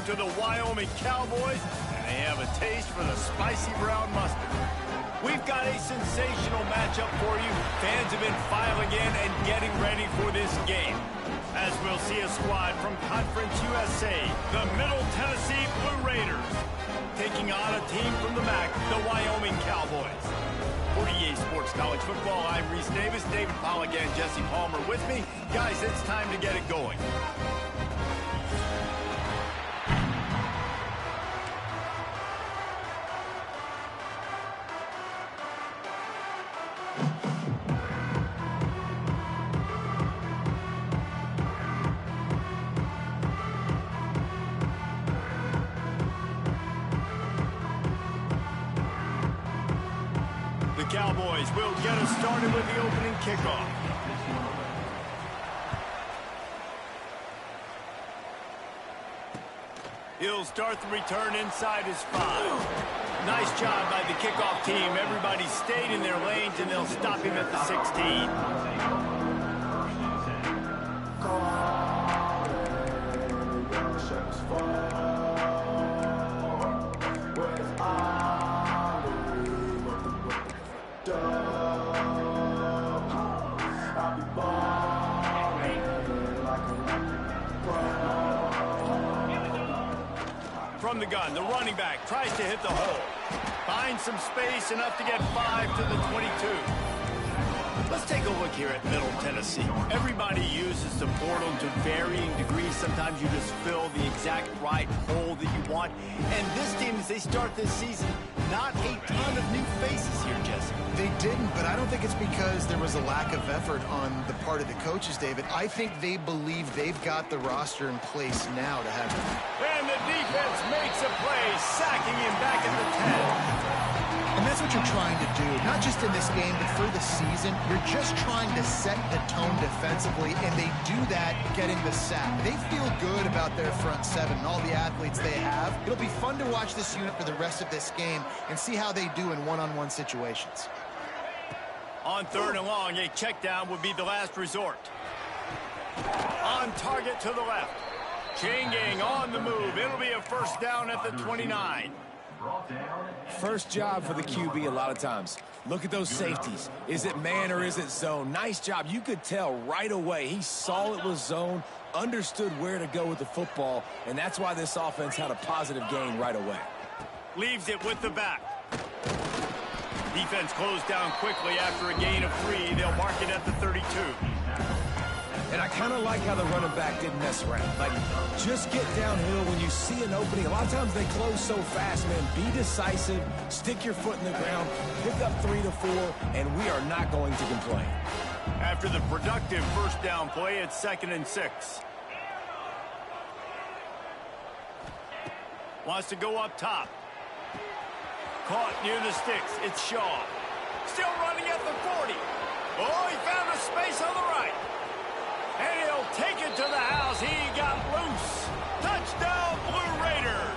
to the Wyoming Cowboys, and they have a taste for the spicy brown mustard. We've got a sensational matchup for you. Fans have been filing in and getting ready for this game, as we'll see a squad from Conference USA, the Middle Tennessee Blue Raiders, taking on a team from the MAC, the Wyoming Cowboys. For EA Sports College Football, I'm Reese Davis, David Pollack and Jesse Palmer with me. Guys, it's time to get it going. The Cowboys will get us started with the opening kickoff. He'll start the return inside his 5. Nice job by the kickoff team. Everybody stayed in their lanes, and they'll stop him at the 16. From the gun, the running back tries to hit the hole. Finds some space, enough to get 5 to the 22. Let's take a look here at Middle Tennessee. Everybody uses the portal to varying degrees. Sometimes you just fill the exact right hole that you want. And this team, as they start this season, not a ton of new faces here, Jesse. They didn't, but I don't think it's because there was a lack of effort on the part of the coaches, David. I think they believe they've got the roster in place now to have it. And the defense makes a play, sacking him back at the 10. And that's what you're trying to do, not just in this game, but for the season. You're just trying to set the tone defensively, and they do that getting the sack. They feel good about their front seven and all the athletes they have. It'll be fun to watch this unit for the rest of this game and see how they do in one-on-one situations. On 3rd and long, a check down would be the last resort. On target to the left. Chain gang on the move. It'll be a first down at the 29. First job for the QB a lot of times. Look at those safeties. Is it man or is it zone? Nice job. You could tell right away. He saw it was zone, understood where to go with the football, and that's why this offense had a positive gain right away. Leaves it with the back. Defense closed down quickly after a gain of 3. They'll mark it at the 32. And I kind of like how the running back didn't mess around. Like, just get downhill when you see an opening. A lot of times they close so fast, man. Be decisive, stick your foot in the ground, pick up 3 to 4, and we are not going to complain. After the productive first down play, it's 2nd and 6. Wants to go up top. Caught near the sticks. It's Shaw. Still running at the 40. Oh, he found a space on the right. And he'll take it to the house. He got loose. Touchdown, Blue Raiders.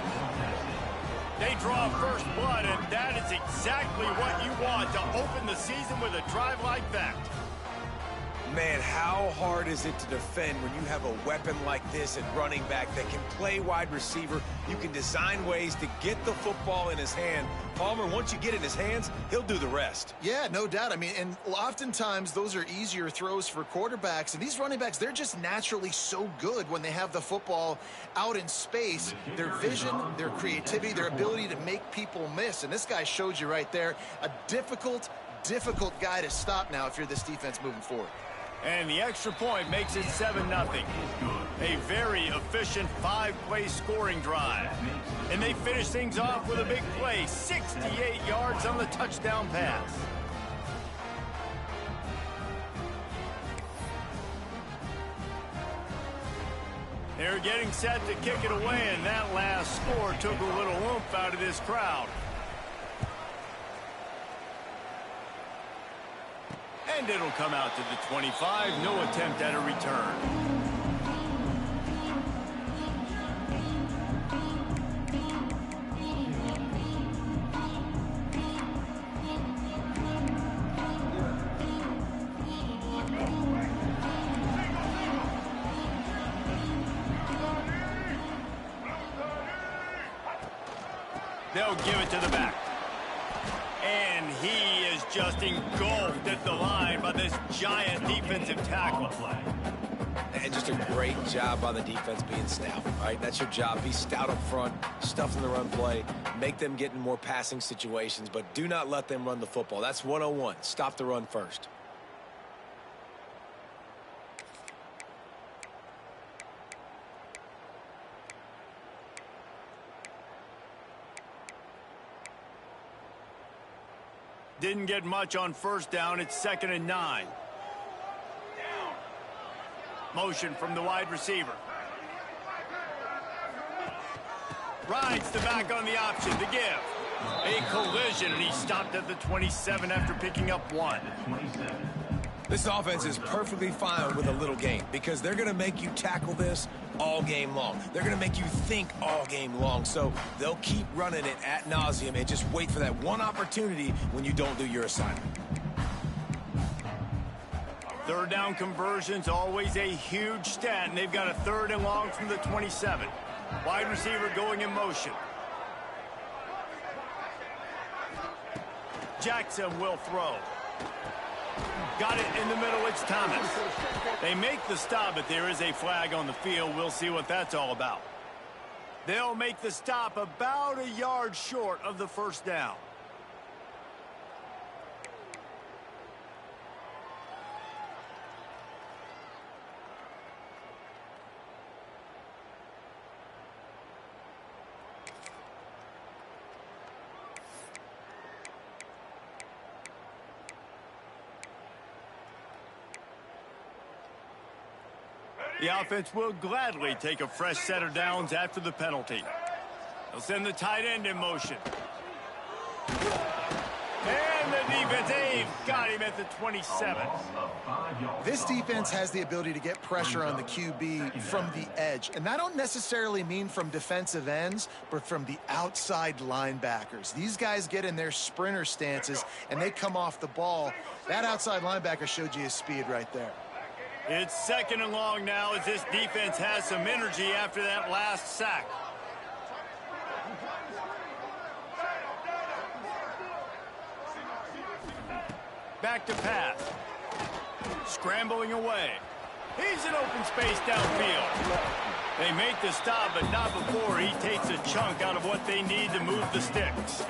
They draw first blood, and that is exactly what you want to open the season with a drive like that. Man, how hard is it to defend when you have a weapon like this at running back that can play wide receiver? You can design ways to get the football in his hand. Palmer, once you get it in his hands, he'll do the rest. Yeah, no doubt. I mean, and oftentimes those are easier throws for quarterbacks. And these running backs, they're just naturally so good when they have the football out in space. Their vision, their creativity, their ability to make people miss. And this guy showed you right there, a difficult guy to stop now if you're this defense moving forward. And the extra point makes it 7-0. A very efficient 5-play scoring drive. And they finish things off with a big play, 68 yards on the touchdown pass. They're getting set to kick it away, and that last score took a little oomph out of this crowd. And it'll come out to the 25. No attempt at a return. They'll give it to the back. And he is just engulfed at the line by this giant defensive tackle. And just a great job by the defense being stout. All right, that's your job. Be stout up front, stuff in the run play, make them get in more passing situations, but do not let them run the football. That's 101. Stop the run first. Didn't get much on first down. It's 2nd and 9. Motion from the wide receiver. Rides the back on the option to give. A collision, and he stopped at the 27 after picking up 1. This offense is perfectly fine with a little game because they're going to make you tackle this all game long. They're going to make you think all game long. So they'll keep running it ad nauseum and just wait for that one opportunity when you don't do your assignment. Third down conversion's always a huge stat, and they've got a 3rd and long from the 27. Wide receiver going in motion. Jackson will throw. Got it in the middle, it's Thomas. They make the stop, but there is a flag on the field. We'll see what that's all about. They'll make the stop about a yard short of the first down. The offense will gladly take a fresh set of downs after the penalty. They'll send the tight end in motion. And the defense got him at the 27. This defense has the ability to get pressure on the QB from the edge. And that don't necessarily mean from defensive ends, but from the outside linebackers. These guys get in their sprinter stances, and they come off the ball. That outside linebacker showed you his speed right there. It's 2nd and long now as this defense has some energy after that last sack. Back to pass. Scrambling away. He's in open space downfield. They make the stop, but not before he takes a chunk out of what they need to move the sticks.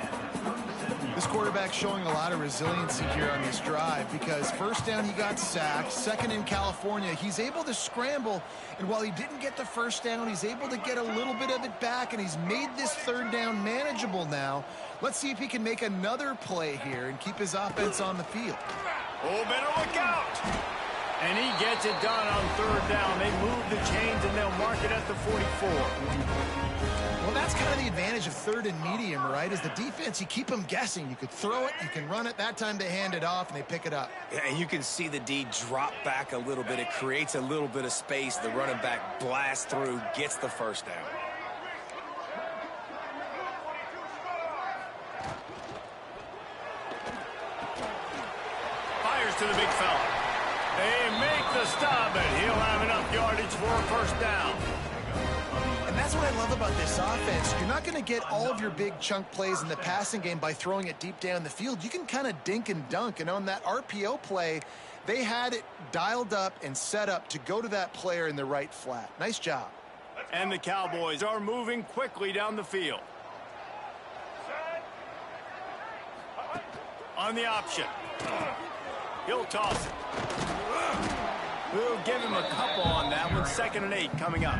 This quarterback showing a lot of resiliency here on this drive because first down he got sacked, 2nd in California. He's able to scramble, and while he didn't get the first down, he's able to get a little bit of it back, and he's made this 3rd down manageable now. Let's see if he can make another play here and keep his offense on the field. Oh, better look out. And he gets it done on 3rd down. They move the chains, and they'll mark it at the 44. Well, that's kind of the advantage of 3rd and medium, right? Is the defense, you keep them guessing. You could throw it, you can run it. That time they hand it off, and they pick it up. Yeah, and you can see the D drop back a little bit. It creates a little bit of space. The running back blasts through, gets the first down. Fires to the big fella. They make the stop, but he'll have enough yardage for a first down. And that's what I love about this offense. You're not going to get all of your big chunk plays in the passing game by throwing it deep down the field. You can kind of dink and dunk. And on that RPO play, they had it dialed up and set up to go to that player in the right flat. Nice job. And the Cowboys are moving quickly down the field. On the option. He'll toss it. We'll give him a couple on that one. 2nd and 8 coming up.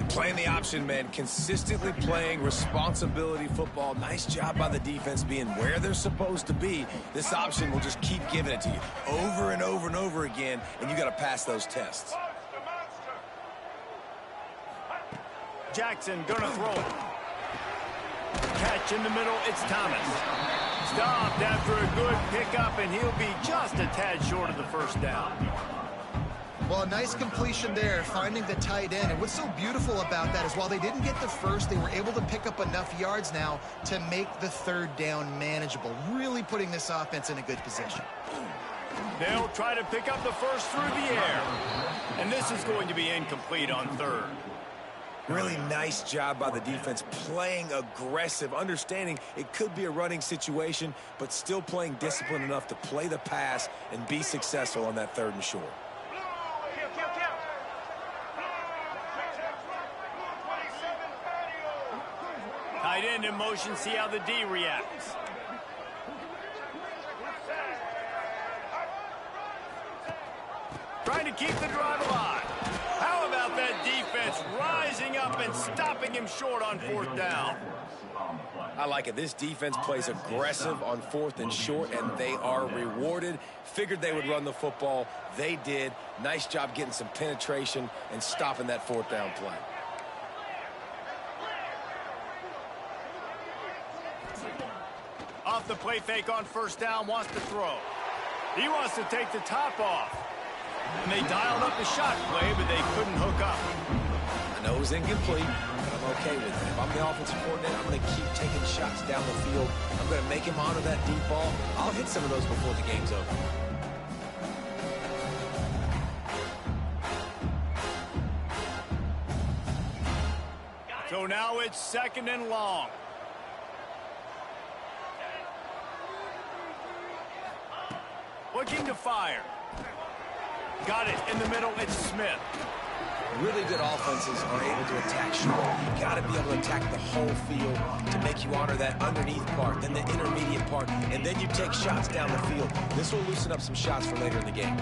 Playing the option, man. Consistently playing responsibility football. Nice job by the defense being where they're supposed to be. This option will just keep giving it to you over and over and over again, and you got to pass those tests. Jackson gonna throw it. Catch in the middle, it's Thomas. Stopped after a good pickup, and he'll be just a tad short of the first down. Well, a nice completion there, finding the tight end. And what's so beautiful about that is while they didn't get the first, they were able to pick up enough yards now to make the 3rd down manageable, really putting this offense in a good position. They'll try to pick up the first through the air. And this is going to be incomplete on 3rd. Really nice job by the defense, playing aggressive, understanding it could be a running situation, but still playing disciplined enough to play the pass and be successful on that 3rd and short. Tight end in motion, see how the D reacts. Trying to keep the drive alive. How about that defense rising up and stopping him short on 4th down? I like it. This defense plays aggressive on 4th and short, and they are rewarded. Figured they would run the football. They did. Nice job getting some penetration and stopping that 4th down play. Off the play fake on 1st down, wants to throw. He wants to take the top off. And they dialed up the shot play, but they couldn't hook up. I know it was incomplete, but I'm okay with it. If I'm the offensive coordinator, I'm going to keep taking shots down the field. I'm going to make him honor that deep ball. I'll hit some of those before the game's over. So now it's 2nd and long. Looking to fire. Got it in the middle. It's Smith. Really good offenses are able to attack short. You got to be able to attack the whole field to make you honor that underneath part, then the intermediate part, and then you take shots down the field. This will loosen up some shots for later in the game.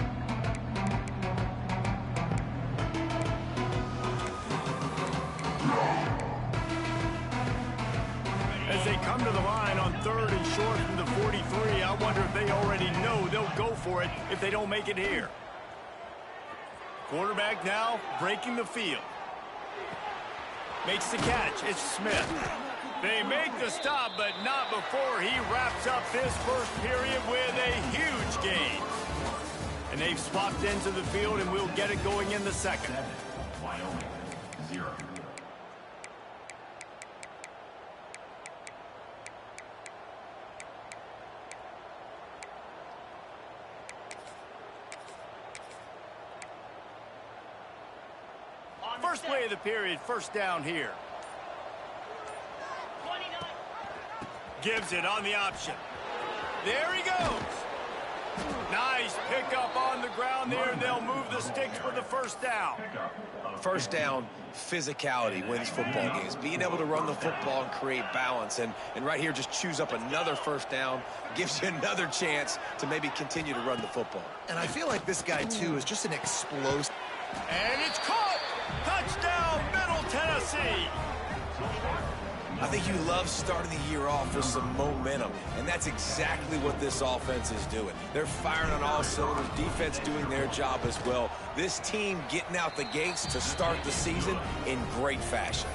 As they come to the line on 3rd and short from the 43, I wonder if they already know they'll go for it if they don't make it here. Quarterback now breaking the field. Makes the catch. It's Smith. They make the stop, but not before he wraps up this 1st period with a huge gain. And they've swapped into the field, and we'll get it going in the 2nd. Wyoming, 0. First play of the period, 1st down here. Gives it on the option. There he goes. Nice pickup on the ground there. They'll move the sticks for the 1st down. 1st down, physicality wins football games. Being able to run the football and create balance. And right here, just choose up another 1st down. Gives you another chance to maybe continue to run the football. And I feel like this guy, too, is just an explosive. And it's caught. Touchdown, Middle Tennessee. I think you love starting the year off with some momentum, and that's exactly what this offense is doing. They're firing on all cylinders, defense doing their job as well. This team getting out the gates to start the season in great fashion.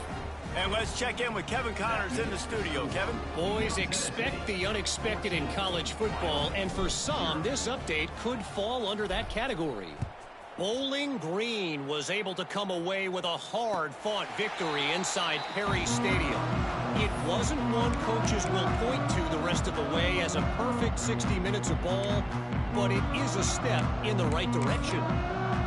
And let's check in with Kevin Connors in the studio. Kevin? Boys, expect the unexpected in college football, and for some, this update could fall under that category. Bowling Green was able to come away with a hard-fought victory inside Perry Stadium. It wasn't one coaches will point to the rest of the way as a perfect 60 minutes of ball, but it is a step in the right direction.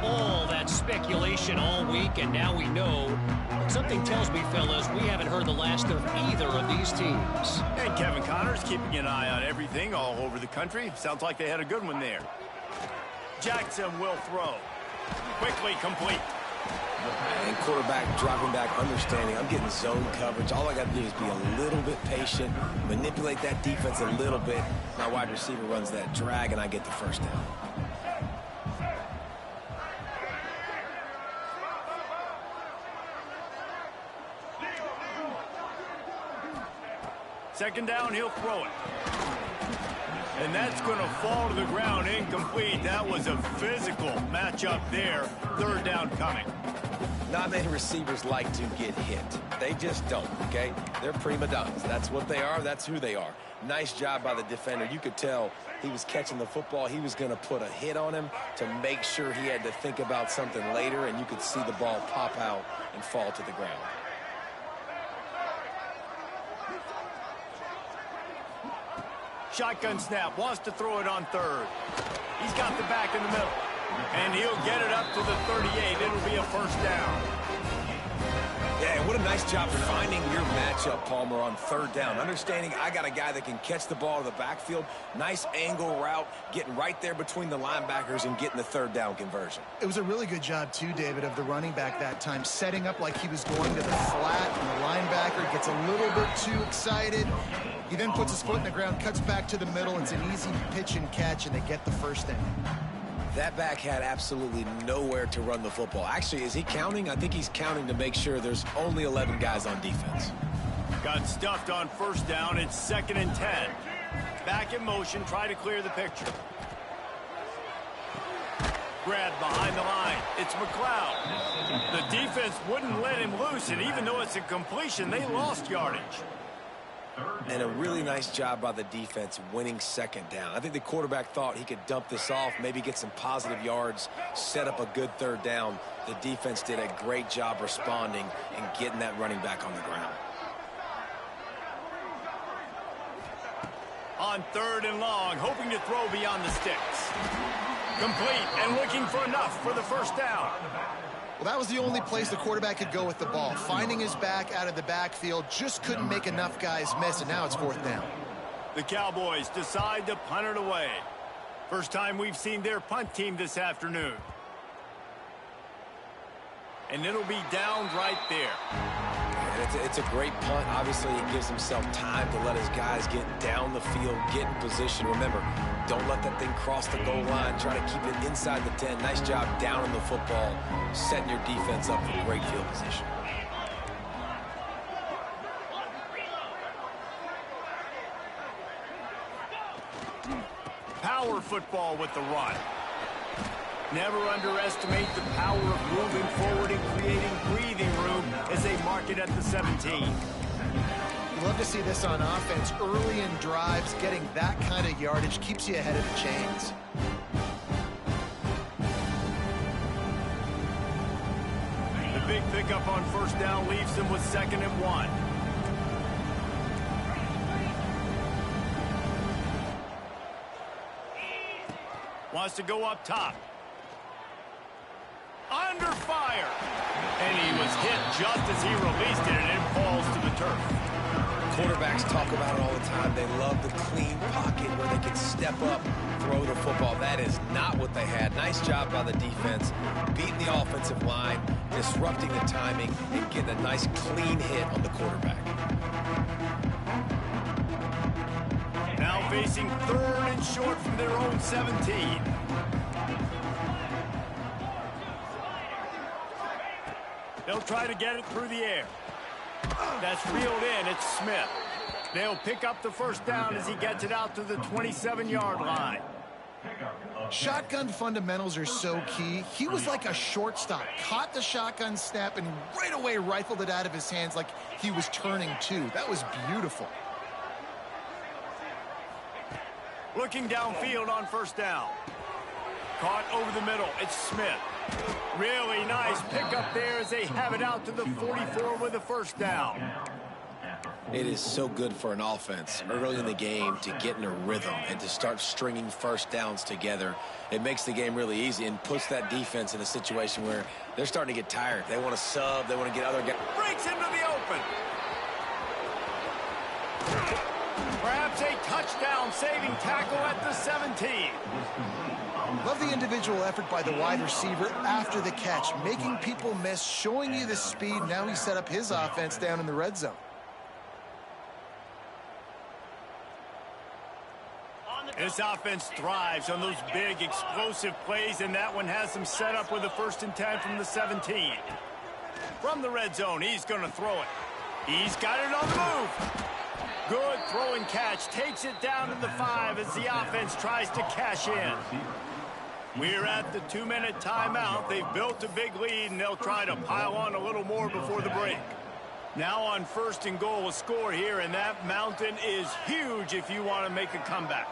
All that speculation all week, and now we know. But something tells me, fellas, we haven't heard the last of either of these teams. And Kevin Connors keeping an eye on everything all over the country. Sounds like they had a good one there. Jackson will throw. Quickly complete. And quarterback dropping back, understanding I'm getting zone coverage. All I got to do is be a little bit patient, manipulate that defense a little bit. My wide receiver runs that drag, and I get the 1st down. Second down, he'll throw it. And that's going to fall to the ground, incomplete. That was a physical matchup there. 3rd down coming. Not many receivers like to get hit. They just don't, okay? They're prima donnas. That's what they are. That's who they are. Nice job by the defender. You could tell he was catching the football. He was going to put a hit on him to make sure he had to think about something later, and you could see the ball pop out and fall to the ground. Shotgun snap, wants to throw it on 3rd. He's got the back in the middle. And he'll get it up to the 38. It'll be a 1st down. Yeah, and what a nice job finding your matchup, Palmer, on third down. Understanding I got a guy that can catch the ball to the backfield. Nice angle route, getting right there between the linebackers and getting the third down conversion. It was a really good job, too, David, of the running back that time, setting up like he was going to the flat, and the linebacker gets a little bit too excited. He then puts his foot in the ground, cuts back to the middle. It's an easy pitch and catch, and they get the first down. That back had absolutely nowhere to run the football. Actually, is he counting? I think he's counting to make sure there's only 11 guys on defense. Got stuffed on first down. It's 2nd and 10. Back in motion. Try to clear the picture. Grabbed behind the line. It's McLeod. The defense wouldn't let him loose, and even though it's a completion, they lost yardage. And a really nice job by the defense winning second down. I think the quarterback thought he could dump this off, maybe get some positive yards, set up a good third down. The defense did a great job responding and getting that running back on the ground. On 3rd and long, hoping to throw beyond the sticks. Complete and looking for enough for the first down. Well, that was the only place the quarterback could go with the ball. Finding his back out of the backfield, just couldn't make enough guys miss, and now it's 4th down. The Cowboys decide to punt it away. First time we've seen their punt team this afternoon. And it'll be downed right there. And it's a great punt. Obviously, he gives himself time to let his guys get down the field, get in position. Remember, don't let that thing cross the goal line. Try to keep it inside the 10. Nice job down in the football, setting your defense up for great field position. Power football with the run. Never underestimate the power of moving forward and creating breathing room as they mark it at the 17. You love to see this on offense. Early in drives, getting that kind of yardage keeps you ahead of the chains. The big pickup on first down leaves them with 2nd and 1. Wants to go up top. Under fire. And he was hit just as he released it, and it falls to the turf. Quarterbacks talk about it all the time. They love the clean pocket where they can step up, throw the football. That is not what they had. Nice job by the defense, beating the offensive line, disrupting the timing, and getting a nice clean hit on the quarterback. Now facing 3rd and short from their own 17. They'll try to get it through the air. That's reeled in. It's Smith. They'll pick up the first down as he gets it out to the 27-yard line. Shotgun fundamentals are so key. He was like a shortstop. Caught the shotgun snap and right away rifled it out of his hands like he was turning two. That was beautiful. Looking downfield on first down. Caught over the middle. It's Smith. Really nice pickup there as they have it out to the 44 with a first down. It is so good for an offense early in the game to get in a rhythm and to start stringing first downs together. It makes the game really easy and puts that defense in a situation where they're starting to get tired. They want to sub. They want to get other guys. Breaks into the open. Perhaps a touchdown saving tackle at the 17. Love the individual effort by the wide receiver after the catch, making people miss, showing you the speed. Now he set up his offense down in the red zone. This offense thrives on those big, explosive plays, and that one has them set up with a 1st and 10 from the 17. From the red zone, he's going to throw it. He's got it on the move. Good throw and catch. Takes it down to the 5 as the offense tries to cash in. We're at the 2-minute timeout. They've built a big lead, and they'll try to pile on a little more before the break. Now on 1st and goal, a score here, and that mountain is huge if you want to make a comeback.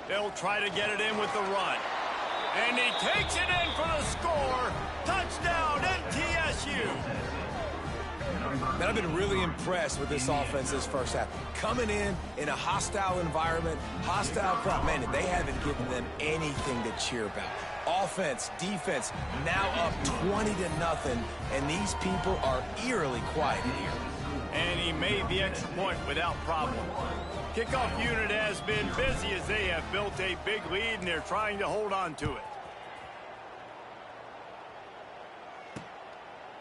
They'll try to get it in with the run. And he takes it in for the score. Touchdown, NTSU. Man, I've been really impressed with this offense this first half. Coming in a hostile environment, hostile crowd, man, they haven't given them anything to cheer about. Offense, defense, now up 20-0, and these people are eerily quiet in here. And he made the extra point without problem. Kickoff unit has been busy as they have built a big lead, and they're trying to hold on to it.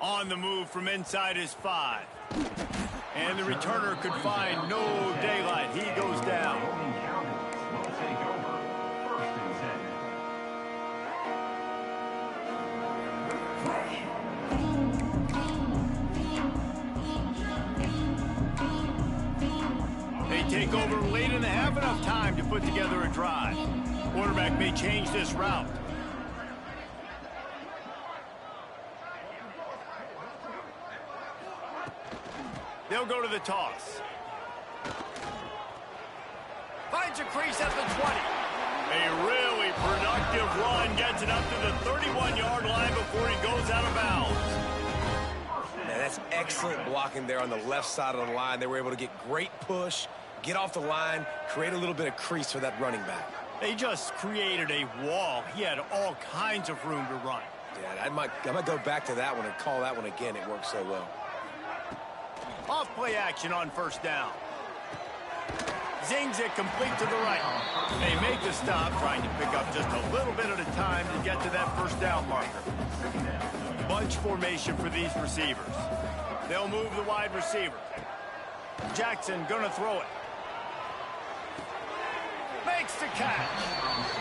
On the move from inside his 5. And the returner could find no daylight. He goes down. They take over late in the half, enough time to put together a drive. Quarterback may change this route. They'll go to the toss. Finds a crease at the 20. A really productive run gets it up to the 31-yard line before he goes out of bounds. Man, that's excellent blocking there on the left side of the line. They were able to get great push, get off the line, create a little bit of crease for that running back. They just created a wall. He had all kinds of room to run. Yeah, I might go back to that one and call that one again. It worked so well. Off play action on first down. Zings it complete to the right. They make the stop, trying to pick up just a little bit at a time to get to that first down marker. Bunch formation for these receivers. They'll move the wide receiver. Jackson gonna throw it. Makes the catch.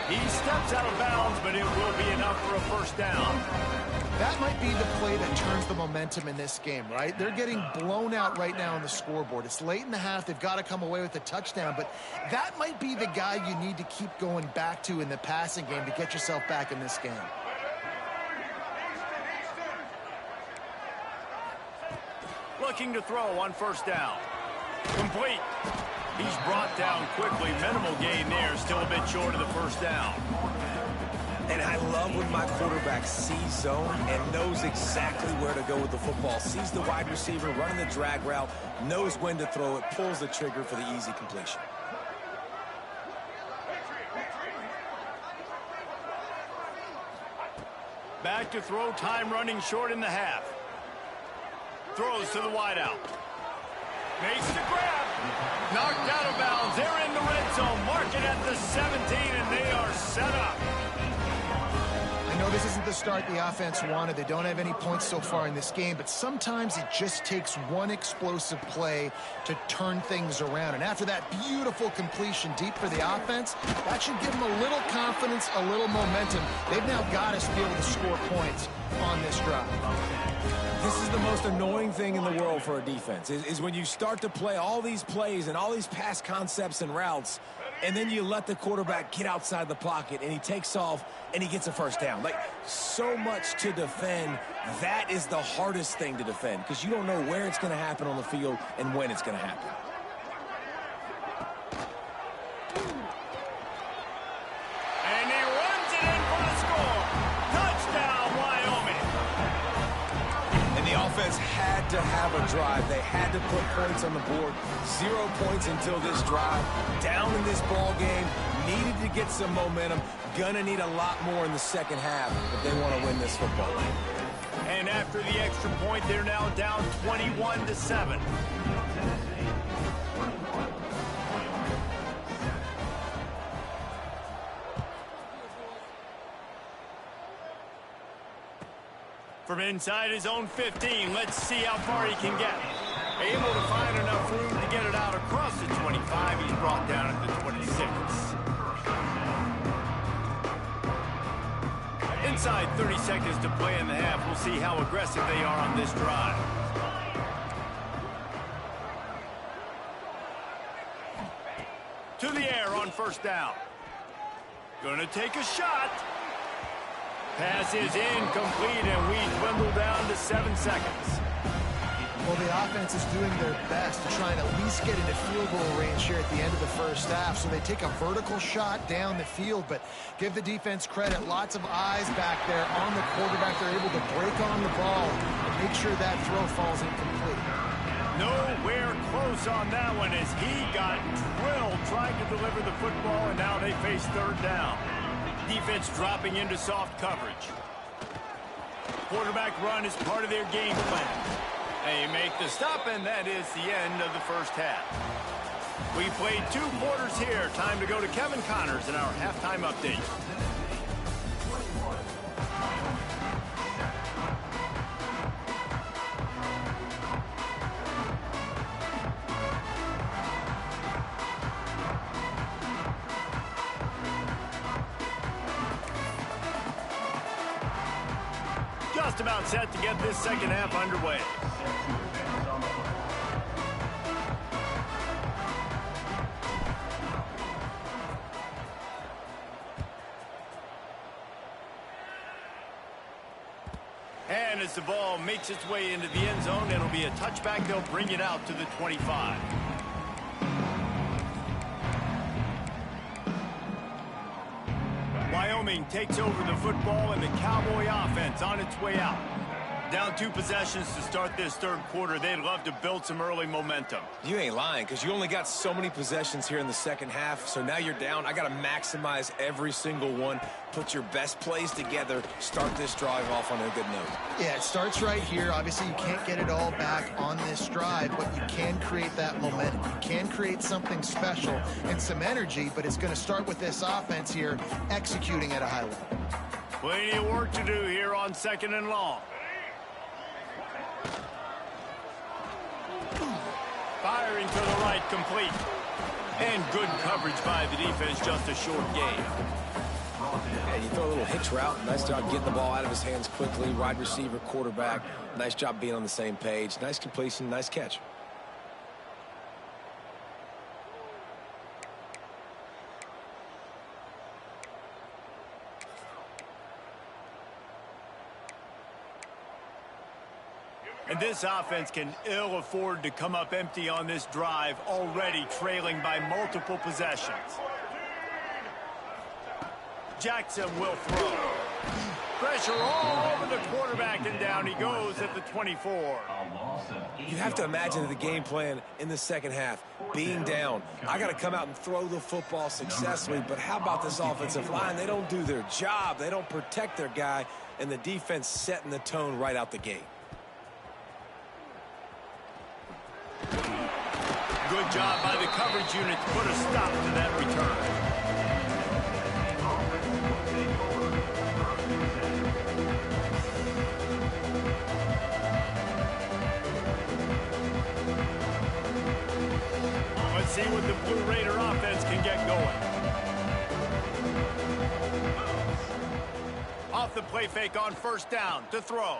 He steps out of bounds, but it will be enough for a first down. That might be the play that turns the momentum in this game, right? They're getting blown out right now on the scoreboard. It's late in the half. They've got to come away with a touchdown, but that might be the guy you need to keep going back to in the passing game to get yourself back in this game. Looking to throw on first down. Complete. He's brought down quickly. Minimal gain there. Still a bit short of the first down. And I love when my quarterback sees zone and knows exactly where to go with the football. Sees the wide receiver running the drag route, knows when to throw it, pulls the trigger for the easy completion. Back to throw, time running short in the half. Throws to the wideout. Makes the grab. Knocked out of bounds. They're in the red zone. Mark it at the 17, and they are set up. I know this isn't the start the offense wanted. They don't have any points so far in this game, but sometimes it just takes one explosive play to turn things around. And after that beautiful completion deep for the offense, that should give them a little confidence, a little momentum. They've now got to be able to score points on this drive. This is the most annoying thing in the world for a defense, is when you start to play all these plays and all these pass concepts and routes, and then you let the quarterback get outside the pocket, and he takes off, and he gets a first down. Like, so much to defend. That is the hardest thing to defend, because you don't know where it's going to happen on the field and when it's going to happen. And he runs it in for the score. Touchdown, Wyoming. And the offense had to have a drive. They had to put points on the board. 0 points until this drive. Down in this ball game. Needed to get some momentum. Gonna need a lot more in the second half if they want to win this football game. And after the extra point, they're now down 21-7. From inside his own 15, let's see how far he can get. Able to find enough room to get it out across the 25. He's brought down at the 26. Inside 30 seconds to play in the half. We'll see how aggressive they are on this drive. To the air on first down. Gonna take a shot. Pass is incomplete, and we dwindle down to 7 seconds. Well, the offense is doing their best to try and at least get into field goal range here at the end of the first half. So they take a vertical shot down the field, but give the defense credit. Lots of eyes back there on the quarterback. They're able to break on the ball and make sure that throw falls incomplete. Nowhere close on that one as he got drilled trying to deliver the football, and now they face third down. Defense dropping into soft coverage. Quarterback run is part of their game plan. They make the stop, and that is the end of the first half. We played 2 quarters here. Time to go to Kevin Connors in our halftime update. Just about set to get this second half underway. And as the ball makes its way into the end zone, it'll be a touchback. They'll bring it out to the 25. Wyoming takes over the football, and the Cowboy offense on its way out. Down 2 possessions to start this third quarter. They'd love to build some early momentum. You ain't lying, because you only got so many possessions here in the second half, so now you're down. I got to maximize every single one, put your best plays together, start this drive off on a good note. Yeah, it starts right here. Obviously, you can't get it all back on this drive, but you can create that momentum. You can create something special and some energy, but it's going to start with this offense here executing at a high level. Plenty of work to do here on 2nd and long. Firing to the right, complete. And good coverage by the defense, just a short gain. Yeah, you throw a little hitch route. Nice job getting the ball out of his hands quickly. Wide receiver, quarterback. Nice job being on the same page. Nice completion, nice catch. And this offense can ill afford to come up empty on this drive, already trailing by multiple possessions. Jackson will throw. Pressure all over the quarterback, and down he goes at the 24. You have to imagine the game plan in the second half, being down. I got to come out and throw the football successfully, but how about this offensive line? They don't do their job. They don't protect their guy, and the defense setting the tone right out the gate. Good job by the coverage unit to put a stop to that return. Let's see what the Blue Raider offense can get going. Off the play fake on first down to throw.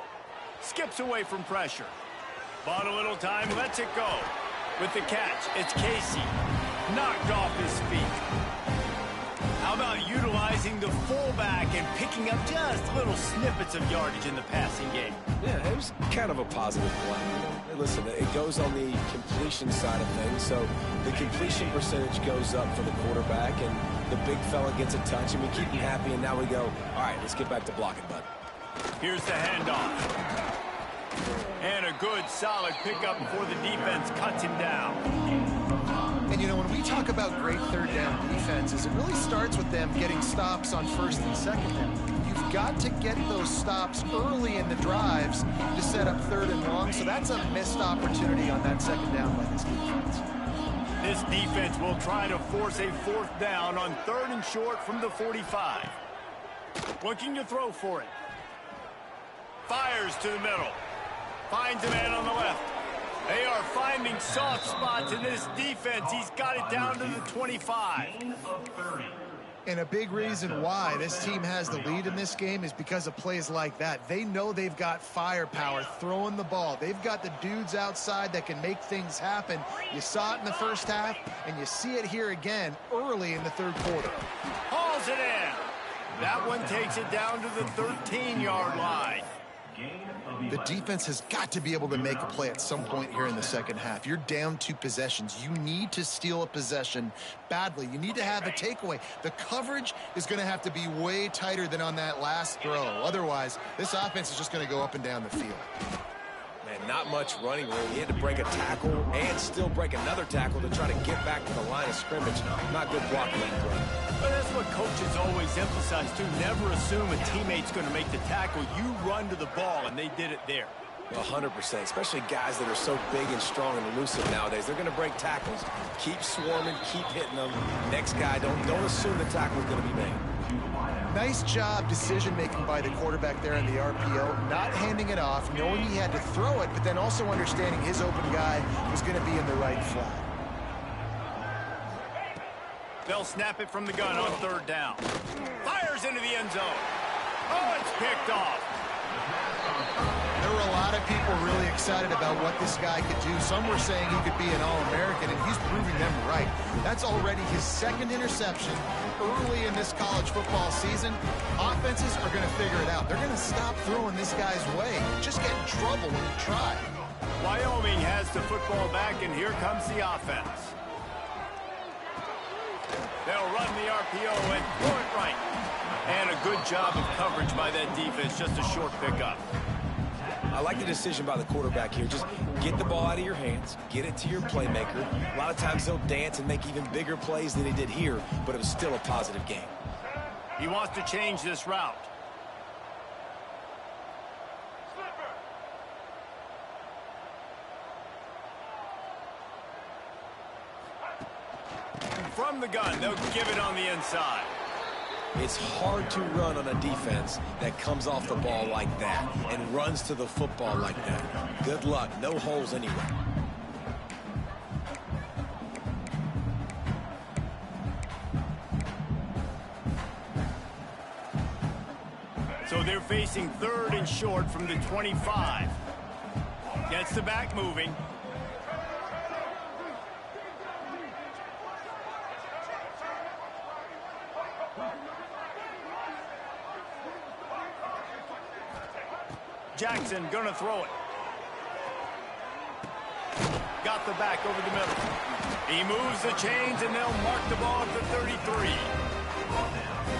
Skips away from pressure. Bought a little time, lets it go. With the catch, it's Casey. Knocked off his feet. How about utilizing the fullback and picking up just little snippets of yardage in the passing game? Yeah, it was kind of a positive play. Listen, it goes on the completion side of things, so the completion percentage goes up for the quarterback, and the big fella gets a touch, and we keep him happy, and now we go, all right, let's get back to blocking, bud. Here's the handoff. And a good, solid pickup before the defense cuts him down. And, you know, when we talk about great third down defenses, it really starts with them getting stops on first and second down. You've got to get those stops early in the drives to set up third and long, so that's a missed opportunity on that second down by this defense. This defense will try to force a 4th down on 3rd and short from the 45. Looking to throw for it. Fires to the middle. Finds a man on the left. They are finding soft spots in this defense. He's got it down to the 25. And a big reason why this team has the lead in this game is because of plays like that. They know they've got firepower throwing the ball. They've got the dudes outside that can make things happen. You saw it in the first half, and you see it here again early in the third quarter. Hauls it in. That one takes it down to the 13-yard line. The defense has got to be able to make a play at some point here in the second half. You're down 2 possessions. You need to steal a possession badly. You need to have a takeaway. The coverage is going to have to be way tighter than on that last throw. Otherwise, this offense is just going to go up and down the field. Man, not much running room. He had to break a tackle and still break another tackle to try to get back to the line of scrimmage. Not good blocking that run. But that's what coaches always emphasize, too. Never assume a teammate's going to make the tackle. You run to the ball, and they did it there. 100%, especially guys that are so big and strong and elusive nowadays. They're going to break tackles. Keep swarming, keep hitting them. Next guy, don't assume the tackle's going to be made. Nice job decision-making by the quarterback there in the RPO, not handing it off, knowing he had to throw it, but then also understanding his open guy was going to be in the right flat. They'll snap it from the gun on 3rd down. Fires into the end zone. Oh, it's picked off. There were a lot of people really excited about what this guy could do. Some were saying he could be an All-American, and he's proving them right. That's already his 2nd interception early in this college football season. Offenses are going to figure it out. They're going to stop throwing this guy's way. Just get in trouble when you try. Wyoming has the football back, and here comes the offense. They'll run the RPO and throw it right. And a good job of coverage by that defense. Just a short pickup. I like the decision by the quarterback here. Just get the ball out of your hands, get it to your playmaker. A lot of times he'll dance and make even bigger plays than he did here, but it was still a positive game. He wants to change this route. From the gun, they'll give it on the inside. It's hard to run on a defense that comes off the ball like that and runs to the football like that. Good luck. No holes anyway. So they're facing 3rd and short from the 25. Gets the back moving. Jackson gonna throw it. Got the back over the middle. He moves the chains, and they'll mark the ball at the 33.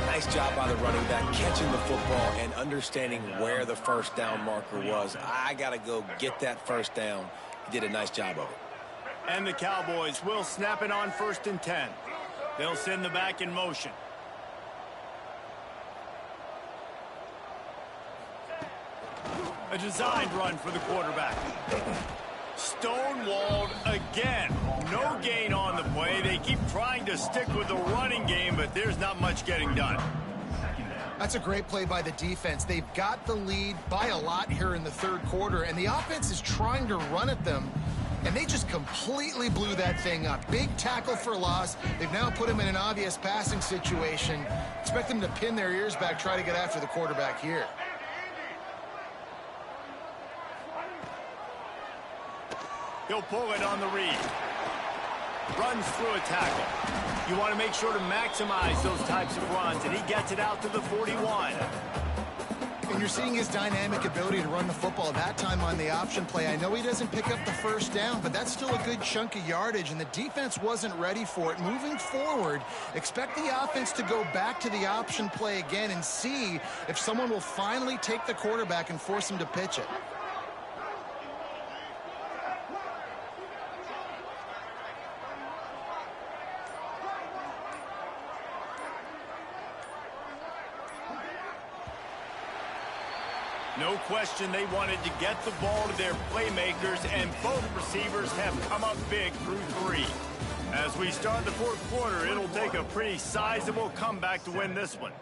Nice job by the running back, catching the football and understanding where the 1st down marker was. I got to go get that 1st down. He did a nice job of it. And the Cowboys will snap it on 1st and 10. They'll send the back in motion. A designed run for the quarterback. Stonewalled again. No gain on the play. They keep trying to stick with the running game, but there's not much getting done. That's a great play by the defense. They've got the lead by a lot here in the 3rd quarter, and the offense is trying to run at them, and they just completely blew that thing up. Big tackle for loss. They've now put them in an obvious passing situation. Expect them to pin their ears back, try to get after the quarterback here. He'll pull it on the read. Runs through a tackle. You want to make sure to maximize those types of runs, and he gets it out to the 41. And you're seeing his dynamic ability to run the football. That time on the option play, I know he doesn't pick up the 1st down, but that's still a good chunk of yardage, and the defense wasn't ready for it. Moving forward, expect the offense to go back to the option play again and see if someone will finally take the quarterback and force him to pitch it. No question they wanted to get the ball to their playmakers, and both receivers have come up big through 3. As we start the 4th quarter, it'll take a pretty sizable comeback to win this one.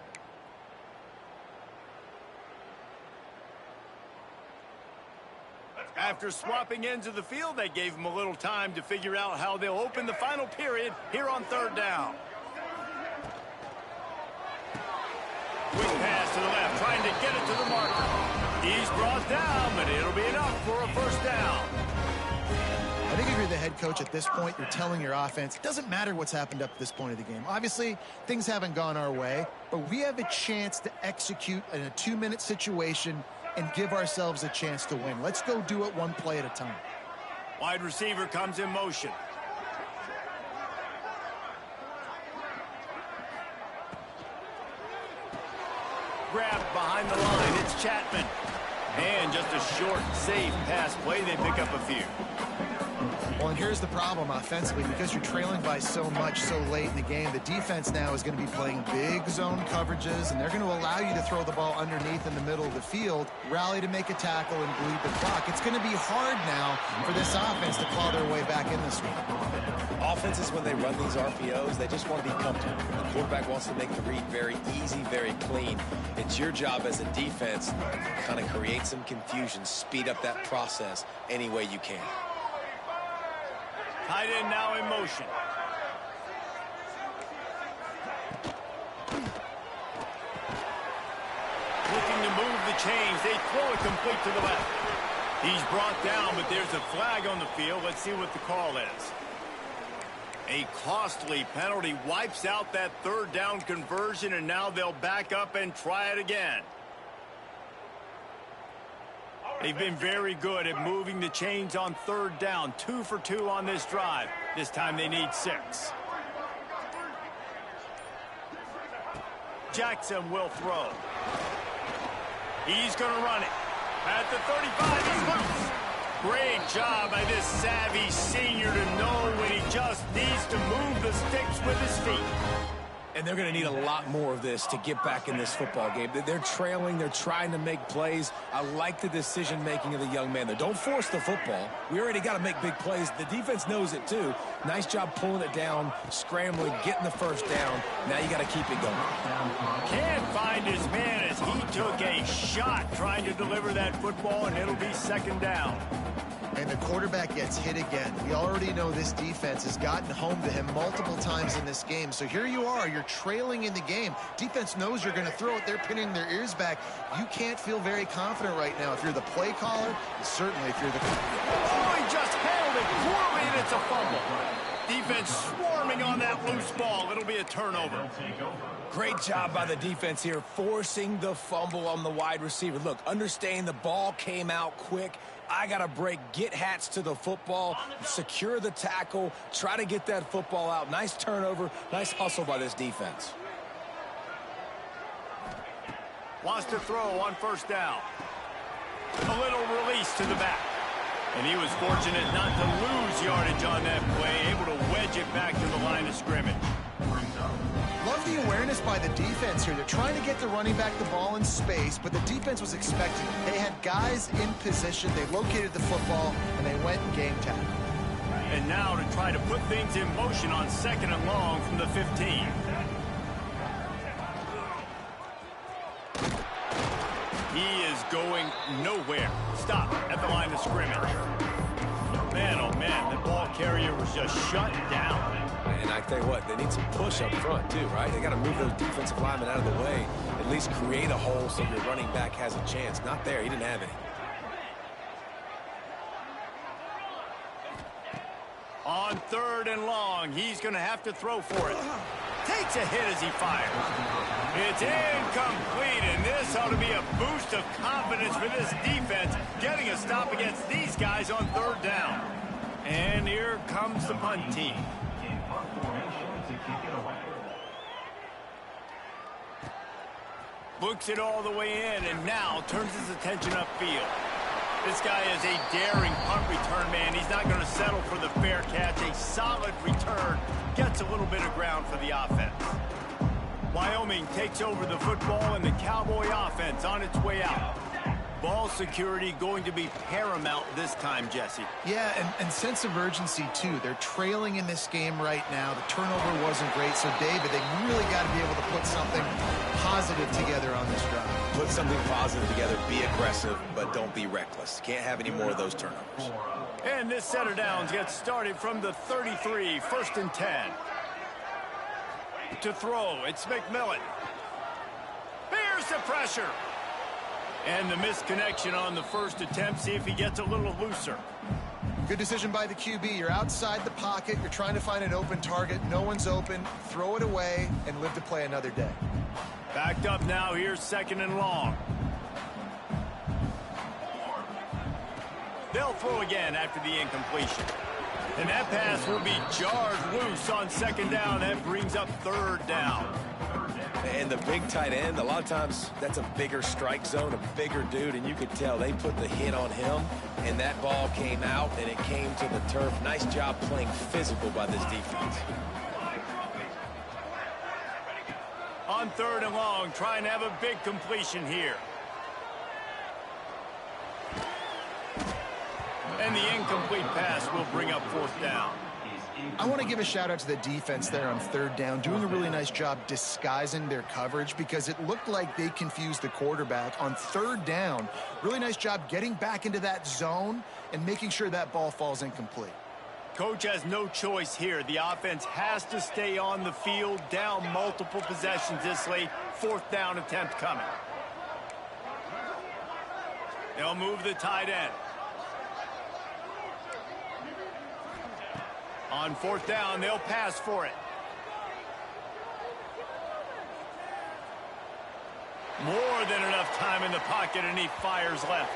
After swapping into the field, they gave them a little time to figure out how they'll open the final period here on 3rd down. Quick pass to the left, trying to get it to the marker. He's brought down, but it'll be enough for a 1st down. I think if you're the head coach at this point, you're telling your offense, it doesn't matter what's happened up to this point of the game. Obviously, things haven't gone our way, but we have a chance to execute in a 2-minute situation and give ourselves a chance to win. Let's go do it one play at a time. Wide receiver comes in motion. Grabbed behind the line. It's Chapman. And just a short, safe pass play. They pick up a few. Well, and here's the problem offensively. Because you're trailing by so much so late in the game, the defense now is going to be playing big zone coverages, and they're going to allow you to throw the ball underneath in the middle of the field, rally to make a tackle, and bleed the clock. It's going to be hard now for this offense to claw their way back in this one. Offenses, when they run these RPOs, they just want to be comfortable. The quarterback wants to make the read very easy, very clean. It's your job as a defense to kind of create some confusion, speed up that process any way you can. Tight end now in motion. Looking to move the chains. They throw it complete to the left. He's brought down, but there's a flag on the field. Let's see what the call is. A costly penalty wipes out that third down conversion, and now they'll back up and try it again. They've been very good at moving the chains on third down. 2 for 2 on this drive. This time they need 6. Jackson will throw. He's going to run it. At the 35, he's loose. Great job by this savvy senior to know when he just needs to move the sticks with his feet. And they're going to need a lot more of this to get back in this football game. They're trailing. They're trying to make plays. I like the decision-making of the young man there. Don't force the football. We already got to make big plays. The defense knows it, too. Nice job pulling it down, scrambling, getting the first down. Now you got to keep it going. Can't find his man as he took a shot trying to deliver that football, and it'll be second down. And the quarterback gets hit again. We already know this defense has gotten home to him multiple times in this game. So here you are. You're trailing in the game. Defense knows you're going to throw it. They're pinning their ears back. You can't feel very confident right now if you're the play caller, and certainly if you're the... Oh, he just handled it poorly, and it's a fumble. Defense swarming on that loose ball. It'll be a turnover. Great job by the defense here, forcing the fumble on the wide receiver. Look, understand the ball came out quick. I got to break, get hats to the football, secure the tackle, try to get that football out. Nice turnover, nice hustle by this defense. Wants to throw on first down. A little release to the back. And he was fortunate not to lose yardage on that play, able to wedge it back to the line of scrimmage. Love the awareness by the defense here. They're trying to get the running back the ball in space, but the defense was expecting it. They had guys in position. They located the football, and they went and game tackle. And now to try to put things in motion on second and long from the 15. He is going nowhere. Stop at the line of scrimmage. Man, oh man, the ball carrier was just shut down. And I tell you what, they need some push up front too, right? They got to move those defensive linemen out of the way, at least create a hole so your running back has a chance. Not there, he didn't have any. On third and long, he's going to have to throw for it. Takes a hit as he fires. It's incomplete, and this ought to be a boost of confidence for this defense, getting a stop against these guys on third down. And here comes the punt team. Looks it all the way in, and now turns his attention upfield. This guy is a daring punt return man. He's not going to settle for the fair catch. A solid return. Gets a little bit of ground for the offense. Wyoming takes over the football, and the Cowboy offense on its way out. Ball security going to be paramount this time, Jesse. Yeah, and sense of urgency, too. They're trailing in this game right now. The turnover wasn't great. So, David, they really got to be able to put something positive together on this drive. Put something positive together, be aggressive, but don't be reckless. Can't have any more of those turnovers. And this set of downs gets started from the 33, 1st and 10. To throw, it's McMillan. Bears the pressure. And the misconnection on the first attempt. See if he gets a little looser. Good decision by the QB. You're outside the pocket. You're trying to find an open target. No one's open. Throw it away and live to play another day. Backed up now. Here's second and long. They'll throw again after the incompletion. And that pass will be jarred loose on second down. That brings up third down. And the big tight end, a lot of times that's a bigger strike zone, a bigger dude, and you could tell they put the hit on him, and that ball came out, and it came to the turf. Nice job playing physical by this defense. On third and long, trying to have a big completion here. And the incomplete pass will bring up fourth down. I want to give a shout out to the defense there on third down, doing a really nice job disguising their coverage because it looked like they confused the quarterback on third down. Really nice job getting back into that zone and making sure that ball falls incomplete. Coach has no choice here. The offense has to stay on the field, down multiple possessions this late. Fourth down attempt coming. They'll move the tight end. On fourth down, they'll pass for it. More than enough time in the pocket, and he fires left.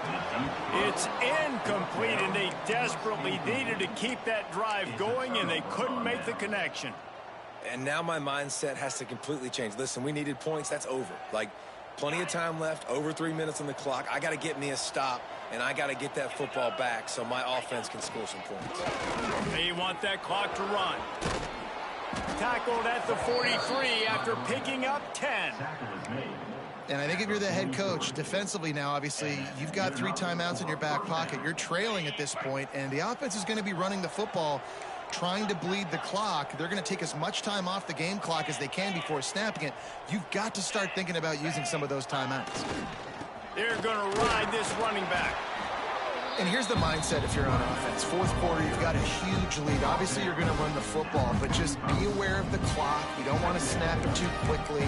It's incomplete, and they desperately needed to keep that drive going, and they couldn't make the connection. And now my mindset has to completely change. Listen, we needed points. That's over. Like, plenty of time left, over 3 minutes on the clock. I got to get me a stop, and I got to get that football back so my offense can score some points. They want that clock to run. Tackled at the 43 after picking up 10. And I think if you're the head coach, defensively now, obviously, you've got 3 timeouts in your back pocket. You're trailing at this point, and the offense is going to be running the football, trying to bleed the clock. They're going to take as much time off the game clock as they can before snapping it. You've got to start thinking about using some of those timeouts. They're going to ride this running back. And here's the mindset if you're on offense. Fourth quarter, you've got a huge lead. Obviously, you're going to run the football, but just be aware of the clock. You don't want to snap it too quickly.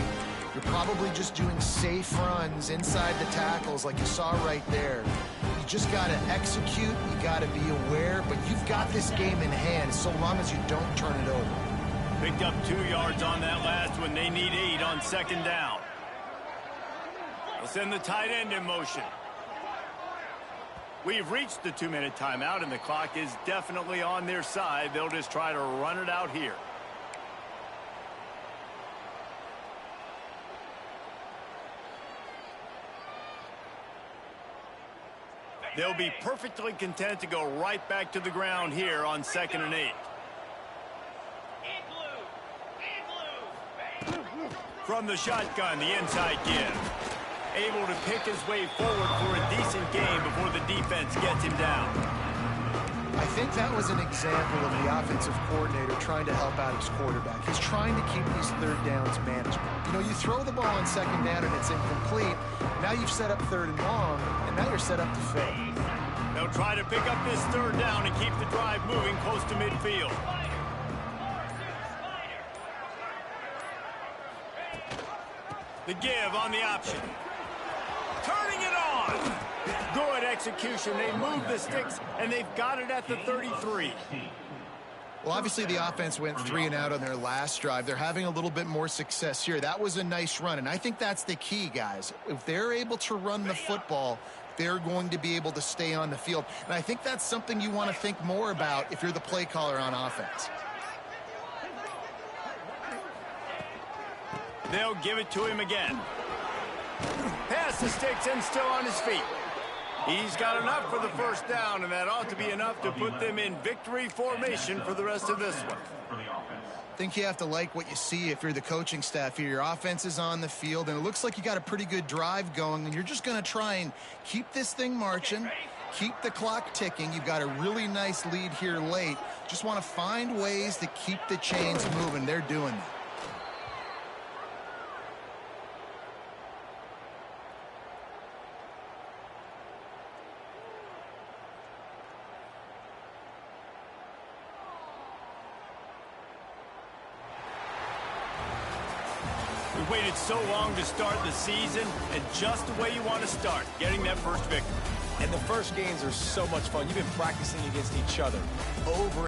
You're probably just doing safe runs inside the tackles like you saw right there. You just got to execute. You got to be aware, but you've got this game in hand so long as you don't turn it over. Picked up 2 yards on that last one. They need 8 on second down. They'll send the tight end in motion. We've reached the 2-minute timeout, and the clock is definitely on their side. They'll just try to run it out here. They'll be perfectly content to go right back to the ground here on 2nd and 8. From the shotgun, the inside give. Able to pick his way forward for a decent game before the defense gets him down. I think that was an example of the offensive coordinator trying to help out his quarterback. He's trying to keep these third downs manageable. You know, you throw the ball on second down and it's incomplete. Now you've set up third and long, and now you're set up to fail. They'll try to pick up this third down and keep the drive moving close to midfield. The give on the option. Turning it on. Good execution. They move the sticks, and they've got it at the 33. Well, obviously the offense went 3 and out on their last drive. They're having a little bit more success here. That was a nice run, and I think that's the key, guys. If they're able to run the football, they're going to be able to stay on the field. And I think that's something you want to think more about if you're the play caller on offense. They'll give it to him again. Pass the sticks and still on his feet. He's got enough for the first down, and that ought to be enough to put them in victory formation for the rest of this one. I think you have to like what you see if you're the coaching staff here. Your offense is on the field, and it looks like you got a pretty good drive going, and you're just going to try and keep this thing marching, keep the clock ticking. You've got a really nice lead here late. Just want to find ways to keep the chains moving. They're doing that. We waited so long to start the season, and just the way you want to start, getting that first victory. And the first games are so much fun. You've been practicing against each other over